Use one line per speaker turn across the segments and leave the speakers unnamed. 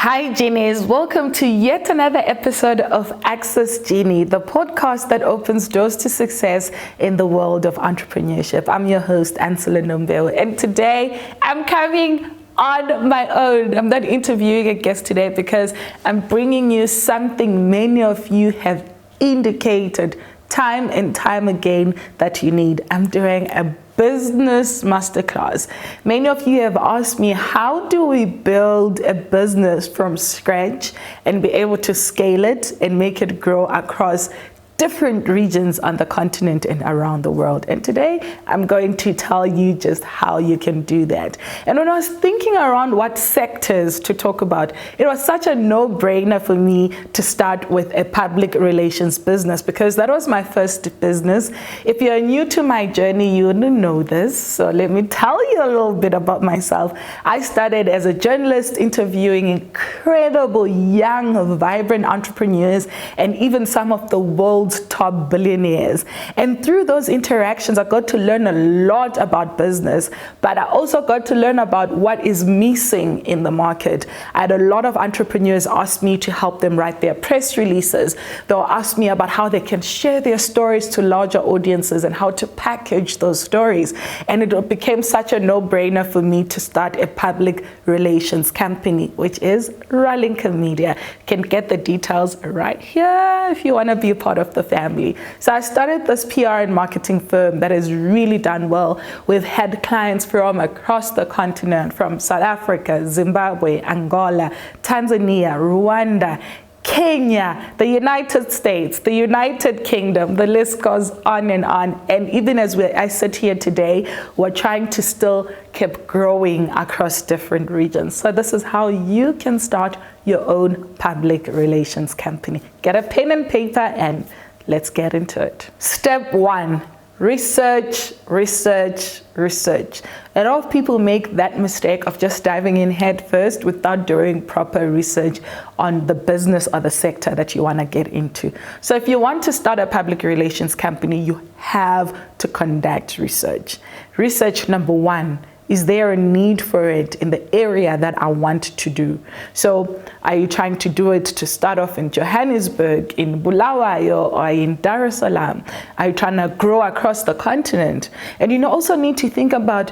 Hi Genies, welcome to yet another episode of Access Genie, the podcast that opens doors to success in the world of entrepreneurship. I'm your host, Ancillar Nombewu, and today I'm coming on my own. I'm not interviewing a guest today because I'm bringing you something many of you have indicated time and time again that you need. I'm doing a business masterclass. Many of you have asked me, how do we build a business from scratch and be able to scale it and make it grow across different regions on the continent and around the world? And today I'm going to tell you just how you can do that. And when I was thinking around what sectors to talk about, it was such a no-brainer for me to start with a public relations business, because that was my first business. If you're new to my journey, you wouldn't know this, so let me tell you a little bit about myself. I started as a journalist interviewing incredible young, vibrant entrepreneurs and even some of the world's top billionaires. And through those interactions, I got to learn a lot about business, but I also got to learn about what is missing in the market. I had a lot of entrepreneurs ask me to help them write their press releases. They'll ask me about how they can share their stories to larger audiences and how to package those stories. And it became such a no-brainer for me to start a public relations company, which is Ralinka Media. You can get the details right here if you want to be a part of the family. So I started this PR and marketing firm that has really done well. We've had clients from across the continent, from South Africa, Zimbabwe, Angola, Tanzania, Rwanda, Kenya, the United States, the United Kingdom, the list goes on. And even as I sit here today, we're trying to still keep growing across different regions. So this is how you can start your own public relations company. Get a pen and paper and let's get into it. Step one, research, research, research. A lot of people make that mistake of just diving in head first without doing proper research on the business or the sector that you want to get into. So if you want to start a public relations company, you have to conduct research. Research number one, is there a need for it in the area that I want to do? So are you trying to do it to start off in Johannesburg, in Bulawayo, or in Dar es Salaam? Are you trying to grow across the continent? And you also need to think about,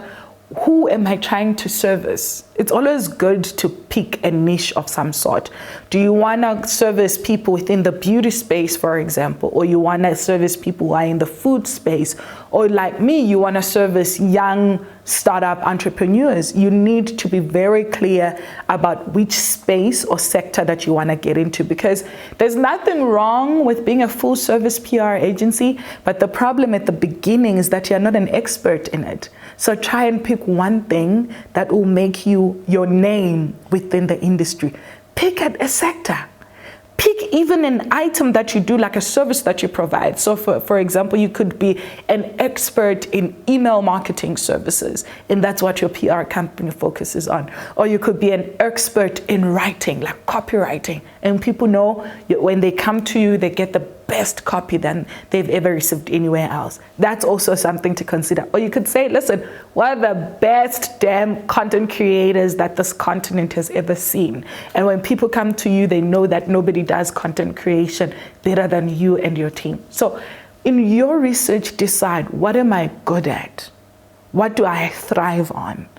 who am I trying to service? It's always good to pick a niche of some sort. Do you want to service people within the beauty space, for example, or you want to service people who are in the food space, or like me, you want to service young startup entrepreneurs? You need to be very clear about which space or sector that you want to get into, because there's nothing wrong with being a full service PR agency, but the problem at the beginning is that you're not an expert in it. So try and pick one thing that will make you your name within the industry. Pick a sector. Pick even an item that you do, like a service that you provide. So for example, you could be an expert in email marketing services, and that's what your PR company focuses on. Or you could be an expert in writing, like copywriting, and people know when they come to you, they get the best copy than they've ever received anywhere else. That's also something to consider. Or you could say, listen, what are the best damn content creators that this continent has ever seen? And when people come to you, they know that nobody does content creation better than you and your team. So in your research, decide, what am I good at? What do I thrive on?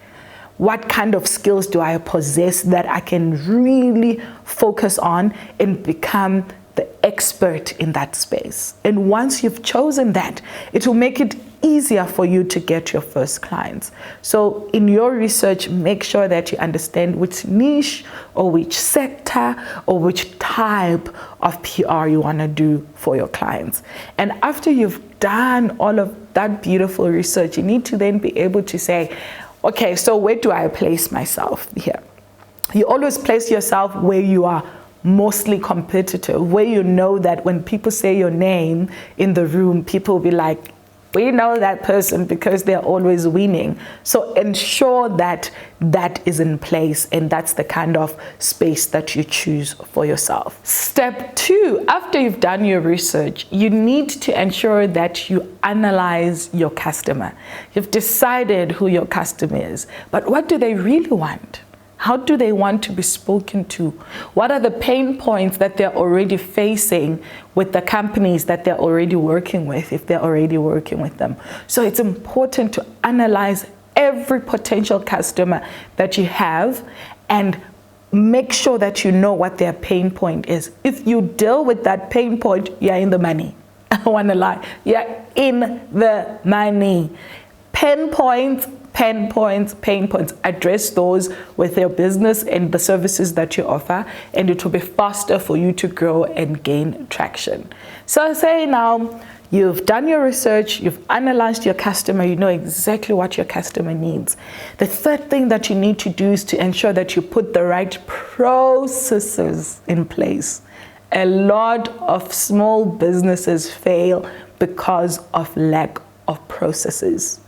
What kind of skills do I possess that I can really focus on and become the expert in that space? And once you've chosen that, it will make it easier for you to get your first clients. So in your research, make sure that you understand which niche or which sector or which type of PR you want to do for your clients. And after you've done all of that beautiful research, you need to then be able to say, okay, so where do I place myself here? You always place yourself where you are mostly competitive, where you know that when people say your name in the room, people will be like, we know that person because they're always winning. So ensure that that is in place, and that's the kind of space that you choose for yourself. Step two, after you've done your research, you need to ensure that you analyze your customer. You've decided who your customer is, but what do they really want? How do they want to be spoken to? What are the pain points that they're already facing with the companies that they're already working with, if they're already working with them? So it's important to analyze every potential customer that you have and make sure that you know what their pain point is. If you deal with that pain point, you're in the money. I don't want to lie. You're in the money. Pain points. Address those with your business and the services that you offer, and it will be faster for you to grow and gain traction. So say now, you've done your research, you've analyzed your customer, you know exactly what your customer needs. The third thing that you need to do is to ensure that you put the right processes in place. A lot of small businesses fail because of lack of processes.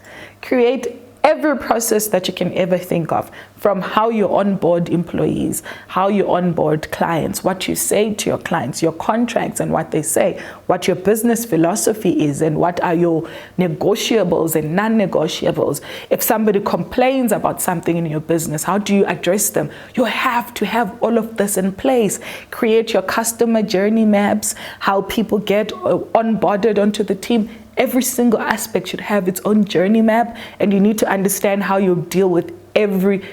Create every process that you can ever think of, from how you onboard employees, how you onboard clients, what you say to your clients, your contracts and what they say, what your business philosophy is, and what are your negotiables and non-negotiables. If somebody complains about something in your business, how do you address them? You have to have all of this in place. Create your customer journey maps, how people get onboarded onto the team. Every single aspect should have its own journey map, and you need to understand how you deal with every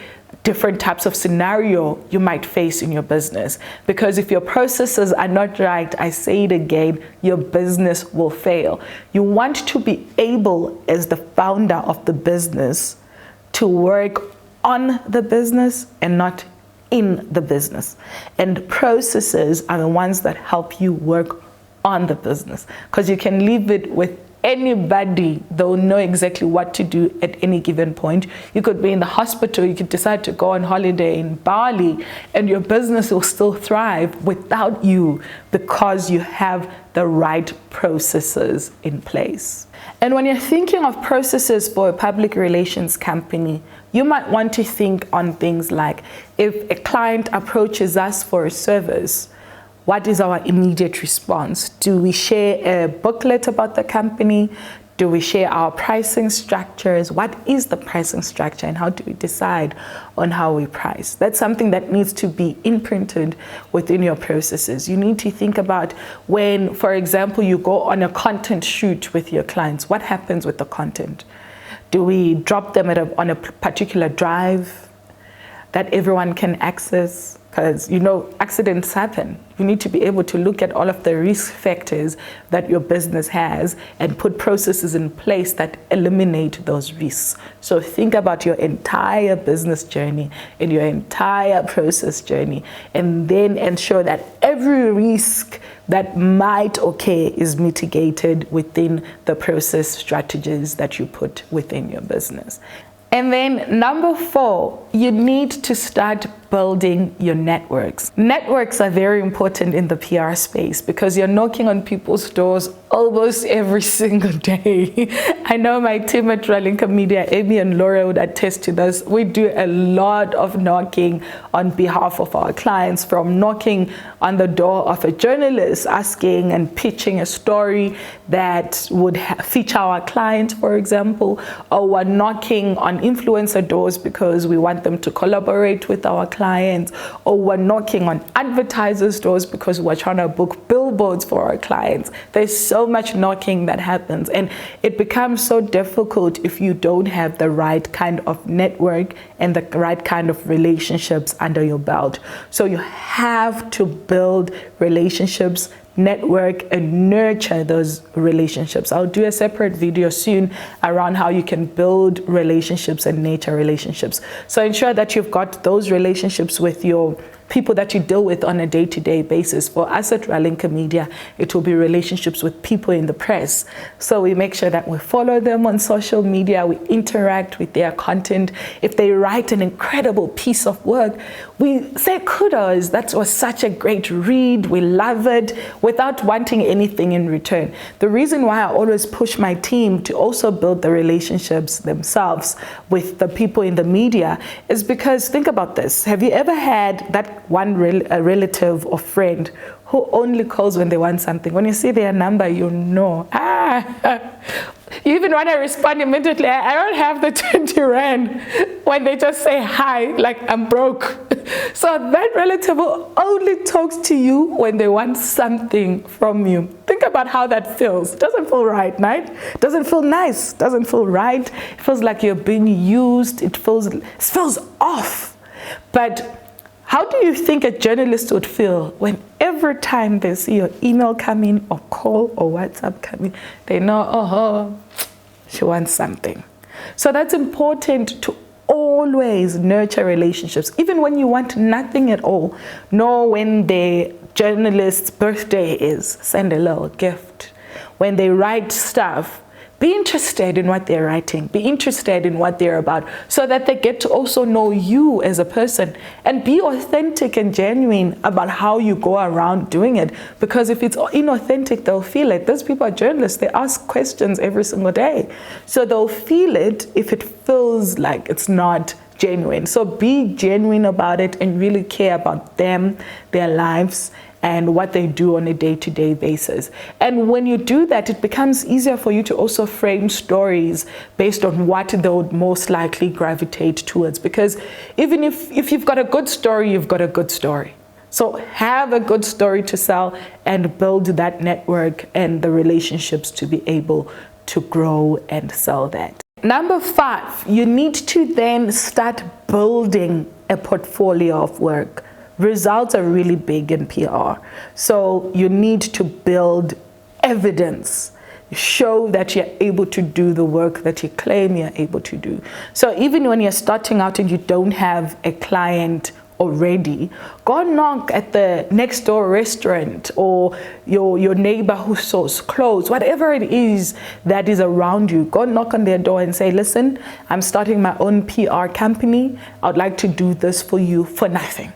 different types of scenario you might face in your business. Because if your processes are not right, I say it again, your business will fail. You want to be able, as the founder of the business, to work on the business and not in the business. And processes are the ones that help you work on the business, because you can leave it with anybody. They'll know exactly what to do at any given point. You could be in the hospital, you could decide to go on holiday in Bali, and your business will still thrive without you, because you have the right processes in place. And when you're thinking of processes for a public relations company, you might want to think on things like, if a client approaches us for a service, what is our immediate response? Do we share a booklet about the company? Do we share our pricing structures? What is the pricing structure, and how do we decide on how we price? That's something that needs to be imprinted within your processes. You need to think about when, for example, you go on a content shoot with your clients, what happens with the content? Do we drop them on a particular drive that everyone can access? Because, you know, accidents happen. You need to be able to look at all of the risk factors that your business has and put processes in place that eliminate those risks. So think about your entire business journey and your entire process journey, and then ensure that every risk that might occur is mitigated within the process strategies that you put within your business. And then number 4, you need to start building your networks. Networks are very important in the PR space because you're knocking on people's doors almost every single day. I know my team at Ralinka Media, Amy and Laura, would attest to this. We do a lot of knocking on behalf of our clients, from knocking on the door of a journalist asking and pitching a story that would feature our client, for example, or we're knocking on influencer doors because we want them to collaborate with our clients, or we're knocking on advertisers' doors because we're trying to book billboards for our clients. There's so much knocking that happens, and it becomes so difficult if you don't have the right kind of network and the right kind of relationships under your belt. So you have to build relationships, network, and nurture those relationships. I'll do a separate video soon around how you can build relationships and nurture relationships. So ensure that you've got those relationships with your people that you deal with on a day-to-day basis. For us at Ralinka Media, it will be relationships with people in the press. So we make sure that we follow them on social media, we interact with their content. If they write an incredible piece of work, we say kudos, that was such a great read, we love it, without wanting anything in return. The reason why I always push my team to also build the relationships themselves with the people in the media is because, think about this, have you ever had that one relative or friend who only calls when they want something? When you see their number, you know, You even want to respond immediately. I don't have the 20 rand when they just say hi, like I'm broke. So that relative only talks to you when they want something from you. Think about how that feels. It doesn't feel right? It doesn't feel nice. It doesn't feel right. It feels like you're being used. It feels off. But how do you think a journalist would feel when every time they see your email come in or call or WhatsApp come in, they know, oh, she wants something. So that's important to always nurture relationships. Even when you want nothing at all, know when the journalist's birthday is, send a little gift. When they write stuff, be interested in what they're writing. Be interested in what they're about so that they get to also know you as a person, and be authentic and genuine about how you go around doing it. Because if it's inauthentic, they'll feel it. Those people are journalists. They ask questions every single day. So they'll feel it if it feels like it's not genuine. So be genuine about it and really care about them, their lives, and what they do on a day-to-day basis. And when you do that, it becomes easier for you to also frame stories based on what they would most likely gravitate towards. Because even if you've got a good story, you've got a good story. So have a good story to sell and build that network and the relationships to be able to grow and sell that. Number 5, you need to then start building a portfolio of work. Results are really big in PR. So you need to build evidence. Show that you're able to do the work that you claim you're able to do. So even when you're starting out and you don't have a client already, go knock at the next door restaurant or your neighbor who sells clothes, whatever it is that is around you. Go knock on their door and say, listen, I'm starting my own PR company. I'd like to do this for you for nothing.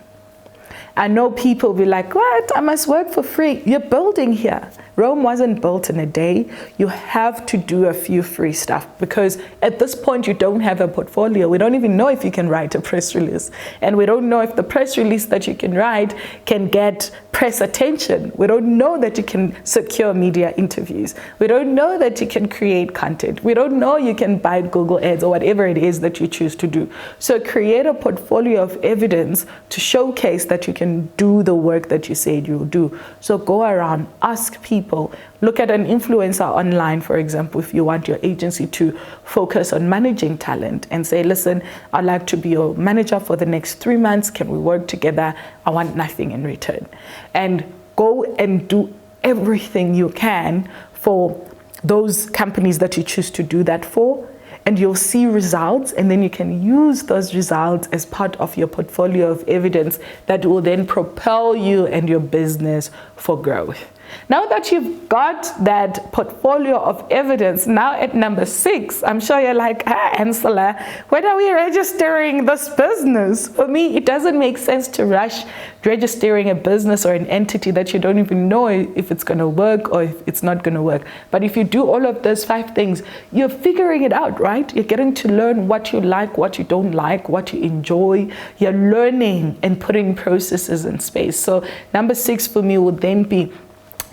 I know people will be like, what? I must work for free. You're building here. Rome wasn't built in a day. You have to do a few free stuff because at this point you don't have a portfolio. We don't even know if you can write a press release. And we don't know if the press release that you can write can get press attention. We don't know that you can secure media interviews. We don't know that you can create content. We don't know you can buy Google ads or whatever it is that you choose to do. So create a portfolio of evidence to showcase that you can do the work that you said you'll do. So go around, ask people, look at an influencer online, for example, if you want your agency to focus on managing talent and say, listen, I'd like to be your manager for the next 3 months. Can we work together? I want nothing in return. And go and do everything you can for those companies that you choose to do that for. And you'll see results, and then you can use those results as part of your portfolio of evidence that will then propel you and your business for growth. Now that you've got that portfolio of evidence, now at number 6, I'm sure you're like, Ancillar, when are we registering this business? For me, it doesn't make sense to rush registering a business or an entity that you don't even know if it's going to work or if it's not going to work. But if you do all of those 5 things, you're figuring it out, right? You're getting to learn what you like, what you don't like, what you enjoy. You're learning and putting processes in space. So number 6 for me would then be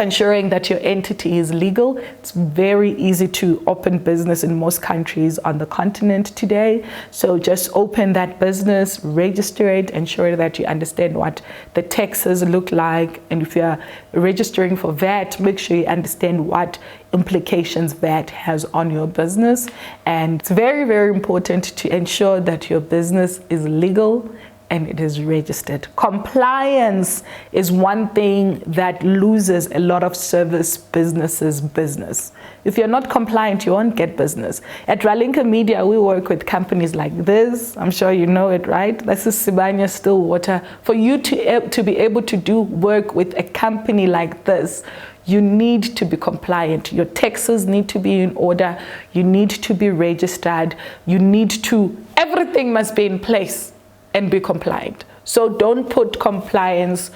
ensuring that your entity is legal. It's very easy to open business in most countries on the continent today. So just open that business, register it, ensure that you understand what the taxes look like. And if you're registering for VAT, make sure you understand what implications VAT has on your business. And it's very, very important to ensure that your business is legal and it is registered. Compliance is one thing that loses a lot of service businesses business. If you're not compliant, you won't get business. At Ralinka Media, we work with companies like this. I'm sure you know it, right? This is Sibanya Stillwater. For you to be able to do work with a company like this, you need to be compliant. Your taxes need to be in order. You need to be registered. Everything must be in place and be compliant. So don't put compliance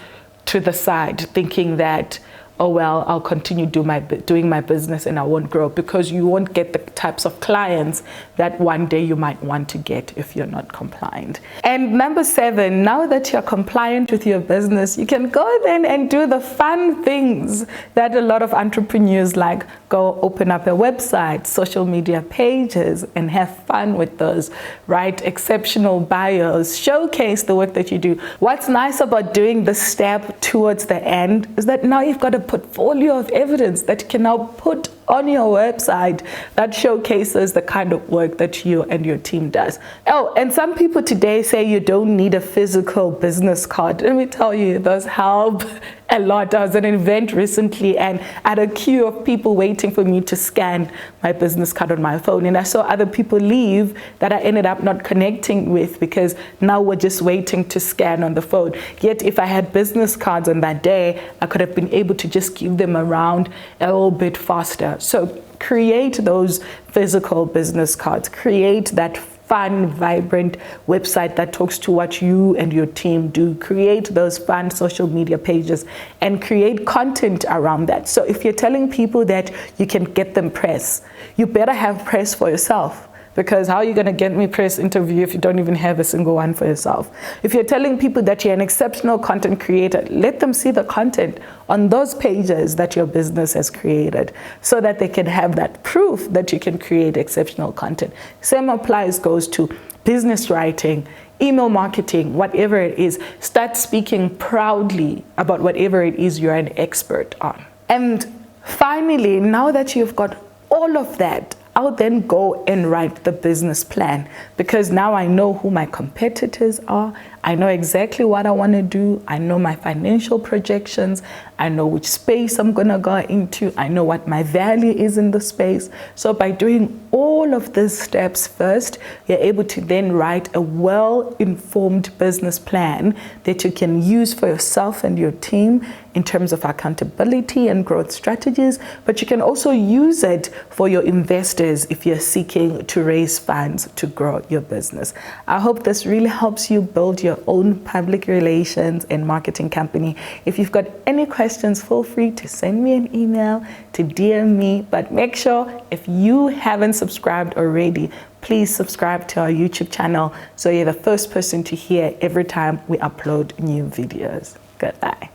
to the side thinking that, oh well, I'll continue doing my business and I won't grow, because you won't get the types of clients that one day you might want to get if you're not compliant. And number 7, now that you're compliant with your business, you can go then and do the fun things that a lot of entrepreneurs like. Go open up a website, social media pages, and have fun with those. Write exceptional bios, showcase the work that you do. What's nice about doing this step towards the end is that now you've got a portfolio of evidence that you can now put on your website that showcases the kind of work that you and your team does. Oh, and some people today say you don't need a physical business card. Let me tell you, those help a lot. I was at an event recently and I had a queue of people waiting for me to scan my business card on my phone, and I saw other people leave that I ended up not connecting with because now we're just waiting to scan on the phone. Yet if I had business cards on that day, I could have been able to just give them around a little bit faster. So create those physical business cards, create that fun, vibrant website that talks to what you and your team do. Create those fun social media pages and create content around that. So if you're telling people that you can get them press, you better have press for yourself. Because how are you going to get me press interview if you don't even have a single one for yourself? If you're telling people that you're an exceptional content creator, let them see the content on those pages that your business has created so that they can have that proof that you can create exceptional content. Same goes to business writing, email marketing, whatever it is. Start speaking proudly about whatever it is you're an expert on. And finally, now that you've got all of that, I'll then go and write the business plan, because now I know who my competitors are. I know exactly what I want to do. I know my financial projections. I know which space I'm going to go into. I know what my value is in the space. So by doing all of these steps first, you're able to then write a well-informed business plan that you can use for yourself and your team in terms of accountability and growth strategies, but you can also use it for your investors if you're seeking to raise funds to grow your business. I hope this really helps you build your own public relations and marketing company. If you've got any questions, feel free to send me an email, to DM me, but make sure if you haven't subscribed already, please subscribe to our YouTube channel so you're the first person to hear every time we upload new videos. Goodbye.